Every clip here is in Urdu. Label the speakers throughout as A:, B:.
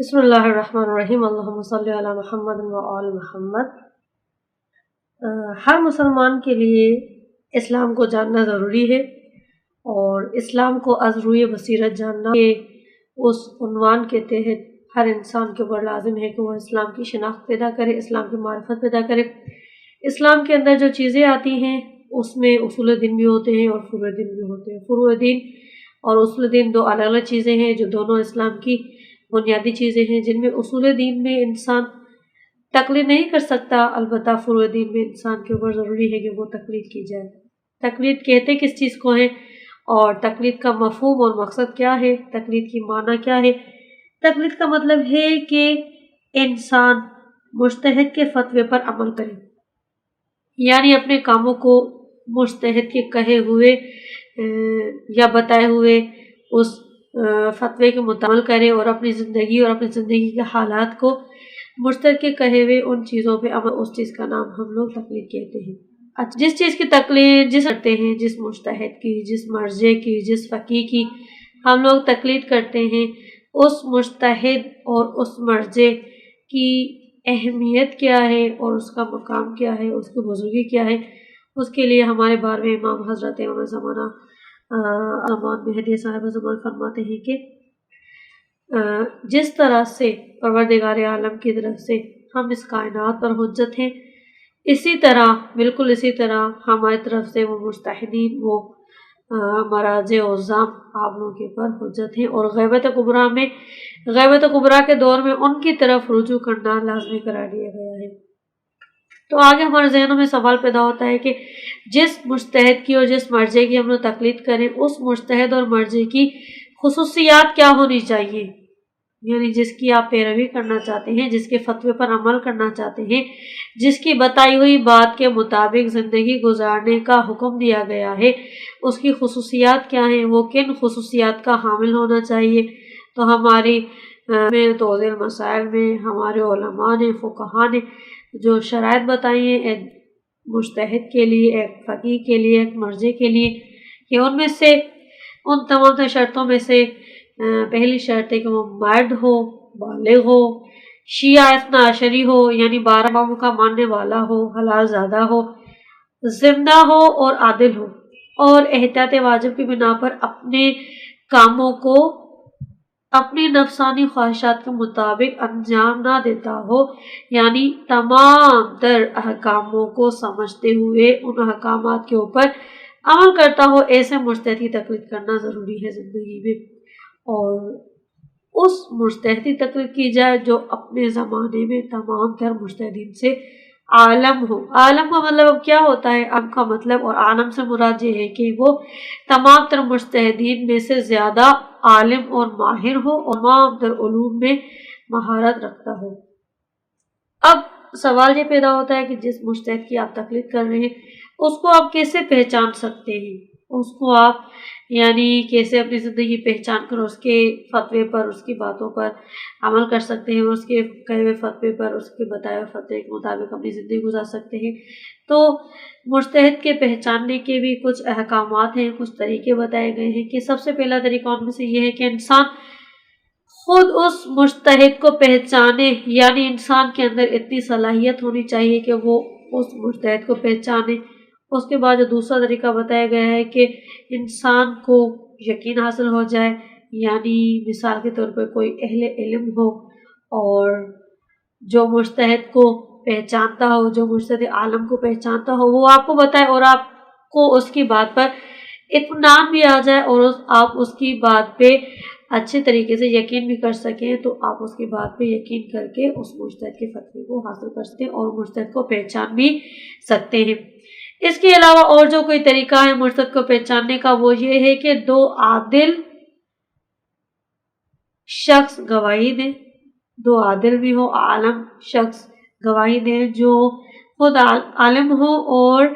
A: بسم اللہ الرحمن الرحیم اللہم صلی علی محمد و آل محمد۔ ہر مسلمان کے لیے اسلام کو جاننا ضروری ہے، اور اسلام کو از روئے بصیرت جاننا کہ اس عنوان کے تحت ہر انسان کے اوپر لازم ہے کہ وہ اسلام کی شناخت پیدا کرے، اسلام کی معرفت پیدا کرے۔ اسلام کے اندر جو چیزیں آتی ہیں اس میں اصول دین بھی ہوتے ہیں اور فروع دین بھی ہوتے ہیں۔ فروع دین اور اصول دین دو الگ الگ چیزیں ہیں جو دونوں اسلام کی بنیادی چیزیں ہیں، جن میں اصول دین میں انسان تقلید نہیں کر سکتا، البتہ فروع دین میں انسان کے اوپر ضروری ہے کہ وہ تقلید کی جائے۔ تقلید کہتے کس چیز کو ہیں، اور تقلید کا مفہوم اور مقصد کیا ہے، تقلید کی معنی کیا ہے؟ تقلید کا مطلب ہے کہ انسان مجتہد کے فتوے پر عمل کرے، یعنی اپنے کاموں کو مجتہد کے کہے ہوئے یا بتائے ہوئے اس فتوے کے مطابق کرے، اور اپنی زندگی اور اپنی زندگی کے حالات کو مجتہد کے کہے ہوئے ان چیزوں پہ عمل، اس چیز کا نام ہم لوگ تقلید کہتے ہیں۔ جس چیز کی تقلید کرتے ہیں، جس مجتہد کی، جس مرجع کی، جس فقیہ کی ہم لوگ تقلید کرتے ہیں، اس مجتہد اور اس مرجع کی اہمیت کیا ہے اور اس کا مقام کیا ہے، اس کی بزرگی کیا ہے، اس کے لیے ہمارے 12ویں امام حضرت امام زمانہ امان مہدی صاحب زمان فرماتے ہیں کہ جس طرح سے پروردگار عالم کی طرف سے ہم اس کائنات پر حجت ہیں، اسی طرح بالکل اسی طرح ہماری طرف سے وہ مجتہدین، وہ مراجع و عظام آپ لوگوں کے پر حجت ہیں، اور غیبت کبریٰ کے دور میں ان کی طرف رجوع کرنا لازمی قرار دیا گیا ہے۔ تو آگے ہمارے ذہنوں میں سوال پیدا ہوتا ہے کہ جس مجتہد کی اور جس مرجع کی ہم لوگ تقلید کریں، اس مجتہد اور مرجع کی خصوصیات کیا ہونی چاہیے، یعنی جس کی آپ پیروی کرنا چاہتے ہیں، جس کے فتوے پر عمل کرنا چاہتے ہیں، جس کی بتائی ہوئی بات کے مطابق زندگی گزارنے کا حکم دیا گیا ہے، اس کی خصوصیات کیا ہیں، وہ کن خصوصیات کا حامل ہونا چاہیے۔ تو ہماری توضیح مسائل میں ہمارے علماء نے، فقہاء نے جو شرائط بتائی ہیں ایک مجتہد کے لیے، ایک فقیہ کے لیے، ایک مرجع کے لیے، کہ ان میں سے ان تمام شرطوں میں سے پہلی شرط ہے کہ وہ مرد ہو، بالغ ہو، شیعہ اثنا عشری ہو، یعنی 12 اماموں کا ماننے والا ہو، حلال زادہ ہو، زندہ ہو اور عادل ہو، اور احتیاط واجب کی بنا پر اپنے کاموں کو اپنی نفسانی خواہشات کے مطابق انجام نہ دیتا ہو، یعنی تمام تر احکاموں کو سمجھتے ہوئے ان احکامات کے اوپر عمل کرتا ہو، ایسے مجتہد کی تقلید کرنا ضروری ہے زندگی میں۔ اور اس مجتہد کی تقلید کی جائے جو اپنے زمانے میں تمام تر مجتہدین سے عالم ہو۔ عالم کا مطلب کیا ہوتا ہے؟ عالم کا مطلب اور عالم سے مراد یہ ہے کہ وہ تمام تر مجتہدین میں سے زیادہ عالم اور ماہر ہو، اور تمام تر علوم میں مہارت رکھتا ہو۔ اب سوال یہ پیدا ہوتا ہے کہ جس مجتہد کی آپ تقلید کر رہے ہیں، اس کو آپ کیسے پہچان سکتے ہیں؟ اس کو آپ یعنی کیسے اپنی زندگی پہچان کر اس کے فتوے پر، اس کی باتوں پر عمل کر سکتے ہیں، اس کے کہے ہوئے فتوے پر، اس کے بتائے ہوئے فتوے کے مطابق اپنی زندگی گزار سکتے ہیں؟ تو مجتہد کے پہچاننے کے بھی کچھ احکامات ہیں، کچھ طریقے بتائے گئے ہیں کہ سب سے پہلا طریقہ ان میں سے یہ ہے کہ انسان خود اس مجتہد کو پہچانے، یعنی انسان کے اندر اتنی صلاحیت ہونی چاہیے کہ وہ اس مجتہد کو پہچانے۔ اس کے بعد جو دوسرا طریقہ بتایا گیا ہے کہ انسان کو یقین حاصل ہو جائے، یعنی مثال کے طور پر کوئی اہل علم ہو اور جو مجتہد کو پہچانتا ہو، جو مجتہد عالم کو پہچانتا ہو، وہ آپ کو بتائے اور آپ کو اس کی بات پر اطمینان بھی آ جائے، اور آپ اس کی بات پہ اچھے طریقے سے یقین بھی کر سکیں، تو آپ اس کی بات پہ یقین کر کے اس مجتہد کے فتوے کو حاصل کر سکتے ہیں اور مجتہد کو پہچان بھی سکتے ہیں۔ اس کے علاوہ اور جو کوئی طریقہ ہے مجتہد کو پہچاننے کا، وہ یہ ہے کہ دو عادل شخص گواہی دیں، دو عادل بھی ہو، عالم شخص گواہی دیں جو خود عالم ہو، اور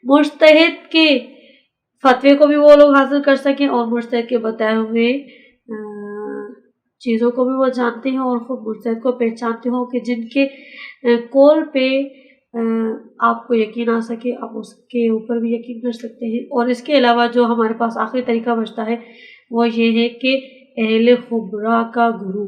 A: مجتہد کے فتوے کو بھی وہ لوگ حاصل کر سکیں اور مجتہد کے بتائے ہوئے چیزوں کو بھی وہ جانتے ہیں اور خود مجتہد کو پہچانتے ہوں، کہ جن کے قول پہ آپ کو یقین آ سکے، آپ اس کے اوپر بھی یقین کر سکتے ہیں۔ اور اس کے علاوہ جو ہمارے پاس آخری طریقہ بچتا ہے وہ یہ ہے کہ اہل خبرہ کا گروہ،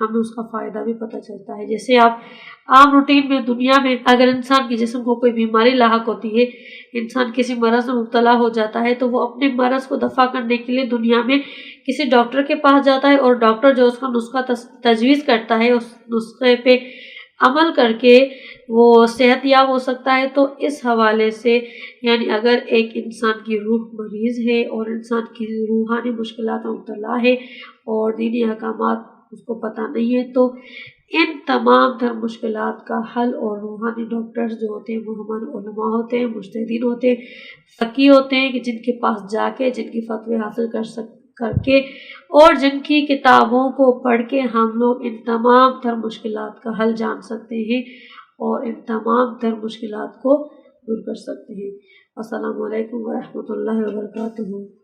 A: ہمیں اس کا فائدہ بھی پتہ چلتا ہے۔ جیسے آپ عام روٹین میں دنیا میں اگر انسان کے جسم کو کوئی بیماری لاحق ہوتی ہے، انسان کسی مرض میں مبتلا ہو جاتا ہے، تو وہ اپنے مرض کو دفع کرنے کے لیے دنیا میں کسی ڈاکٹر کے پاس جاتا ہے، اور ڈاکٹر جو اس کا نسخہ تجویز کرتا ہے اس نسخے پہ عمل کر کے وہ صحت یاب ہو سکتا ہے۔ تو اس حوالے سے یعنی اگر ایک انسان کی روح مریض ہے اور انسان کی روحانی مشکلات میں مبتلا ہے اور دینی احکامات اس کو پتہ نہیں ہے، تو ان تمام تر مشکلات کا حل اور روحانی ڈاکٹرز جو ہوتے ہیں وہ ہمارے علماء ہوتے ہیں، مجتہدین ہوتے ہیں، فقی ہوتے ہیں، کہ جن کے پاس جا کے جن کی فتوی حاصل کر کے اور جن کی کتابوں کو پڑھ کے ہم لوگ ان تمام تر مشکلات کا حل جان سکتے ہیں اور ان تمام تر مشکلات کو دور کر سکتے ہیں۔ السلام علیکم ورحمۃ اللہ وبرکاتہ۔